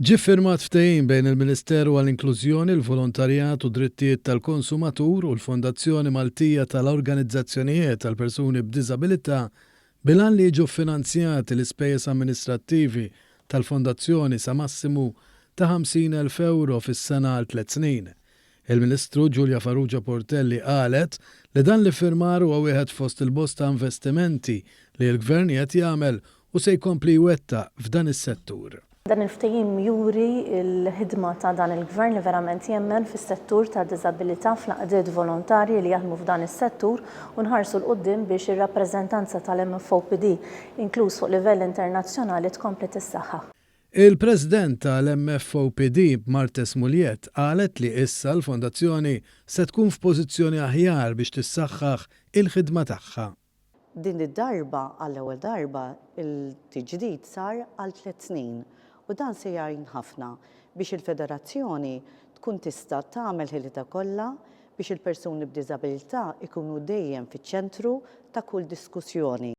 Ġie ffirmat ftehim bejn il-Ministeru għall-Inklużjoni, il-Volontarjat u Drittijiet tal-Konsumatur u l-Fondazzjoni Maltija tal-Organizzazzjonijiet tal-Persuni b'Diżabilità bilan li jiġu finanzjati l-ispejjeż amministrattivi tal-Fondazzjoni sa massimu ta' 50,000 euro fis-sena għal 3 snin. Il-Ministru Giulia Farrugia Portelli qalet li dan li firmar huwa wieħed fost il-bosta investimenti li l-Gvern qed jagħmel u se jkompli jwettaq f'dan is-settur. Dan il-ftehim juri l-ħidma ta' dan il-Gvern li verament jemmen fis-settur ta' diżabilità fl-għaqdiet volontarji li jaħdmu f'dan is-settur u nħarsu l-qudiem biex ir-rappreżentanza tal-MFOPD inkluż fuq livell internazzjonali tkompli tissaħħa. Il-President tal-MFOPD Martes Muljet qalet li issa l-Fondazzjoni se tkun f'pożizzjoni aħjar biex tissaħħaħ il-ħidma tagħha. Din id-darba għall-ewwel darba il-tiġdid sar għal 3 snin. U dan se jgħin ħafna biex il-Federazzjoni tkun tista' tagħmel ħilita kollha biex il-persuni b'diżabilità ikunu dejjem fiċ-ċentru ta' kull diskussjoni.